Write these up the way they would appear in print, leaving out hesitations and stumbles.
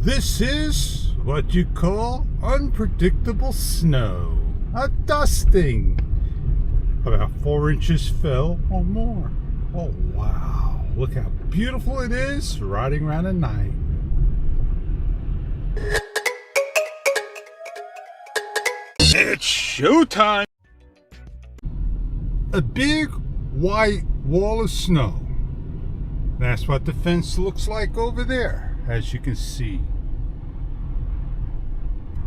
This is what you call unpredictable snow. A dusting. About 4 inches fell or more. Oh wow, look how beautiful it is riding around at night. It's showtime! A big white wall of snow. That's what the fence looks like over there, as you can see.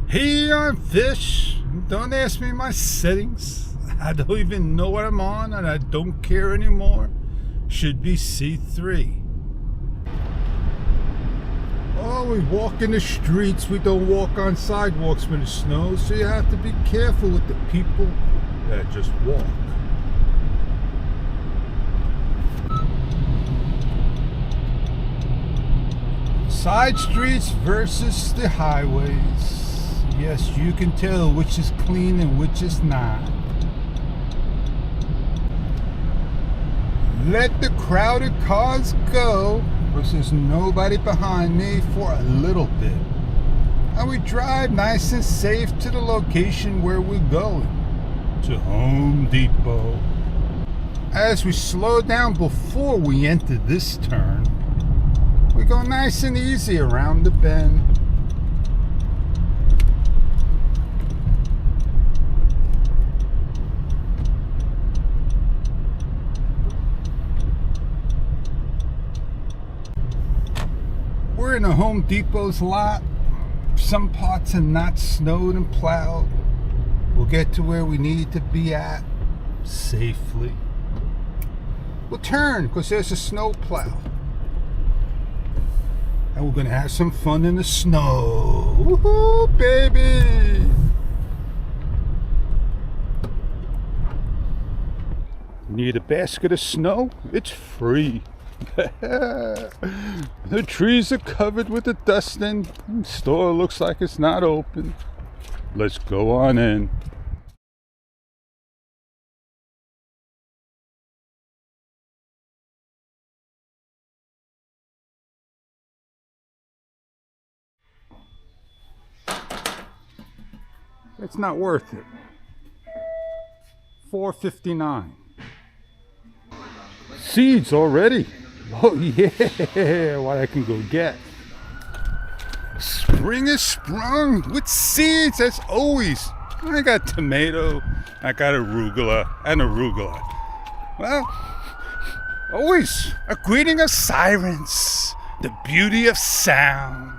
Hey, I'm Fish. Don't ask me my settings. I don't even know what I'm on, and I don't care anymore. Should be C3. Oh, we walk in the streets. We don't walk on sidewalks when it snows, so you have to be careful with the people that just walk. Side streets versus the highways. Yes, you can tell which is clean and which is not. Let the crowded cars go, because there's nobody behind me for a little bit. And we drive nice and safe to the location where we're going, to Home Depot. As we slow down before we enter this turn, we go nice and easy around the bend. We're in a Home Depot's lot. Some parts are not snowed and plowed. We'll get to where we need to be at safely. We'll turn because there's a snow plow. And we're gonna have some fun in the snow. Woohoo, baby! Need a basket of snow? It's free. The trees are covered with the dusting. The store looks like it's not open. Let's go on in. It's not worth it. $4.59. Seeds already. Oh yeah, what I can go get. Spring is sprung with seeds as always. I got tomato, I got arugula, and arugula. Well, always a greeting of sirens, the beauty of sound.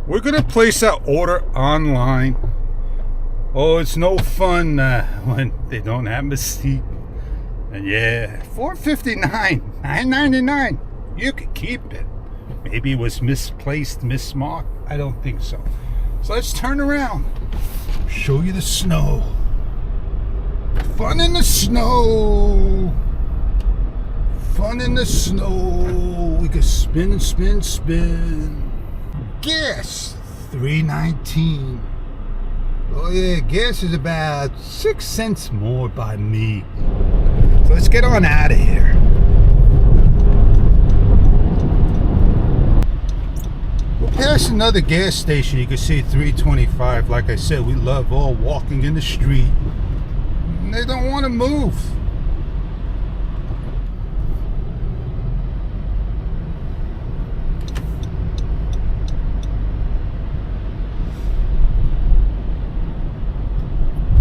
We're gonna place our order online. Oh, it's no fun when they don't have a seat. And yeah, $4.59, $9.99. You could keep it. Maybe it was misplaced, mismarked. I don't think so. So let's turn around. Show you the snow. Fun in the snow. Fun in the snow. We could spin and spin, spin. Gas, $3.19. Oh yeah, gas is about 6 cents more by me. So let's get on out of here. We'll pass another gas station. You can see $3.25. Like I said, we love all walking in the street. And they don't want to move.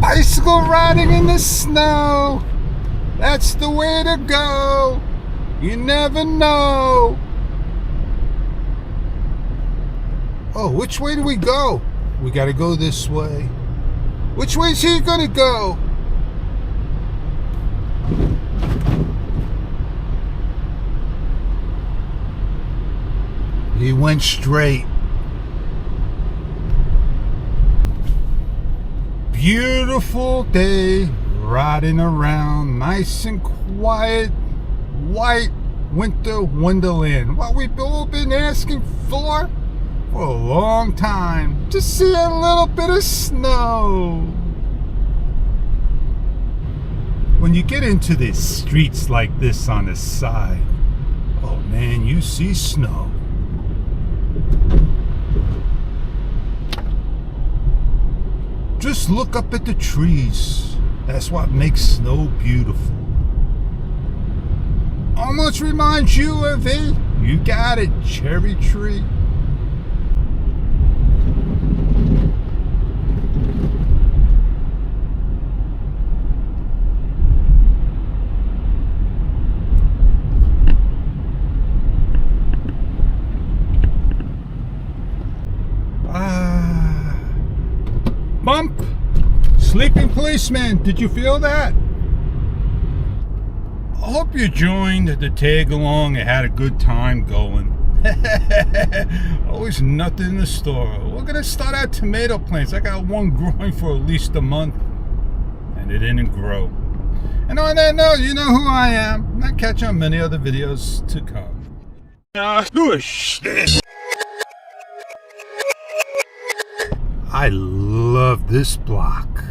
Bicycle riding in the snow, that's the way to go. You never know. Oh, which way do we go? We gotta go this way. Which way is he gonna go? He went straight. Beautiful day, riding around, nice and quiet, white winter wonderland. What we've all been asking for a long time, to see a little bit of snow. When you get into the streets like this on the side, oh Oh man, you see snow. Just look up at the trees. That's what makes snow beautiful. Almost reminds you of it. You got a cherry tree. Bump! Sleeping policeman, did you feel that? I hope you joined the tag along and had a good time going. Always nothing in the store. We're gonna start our tomato plants. I got one growing for at least a month, and it didn't grow. And on that note, you know who I am. I'll catch you on many other videos to come. I love this block.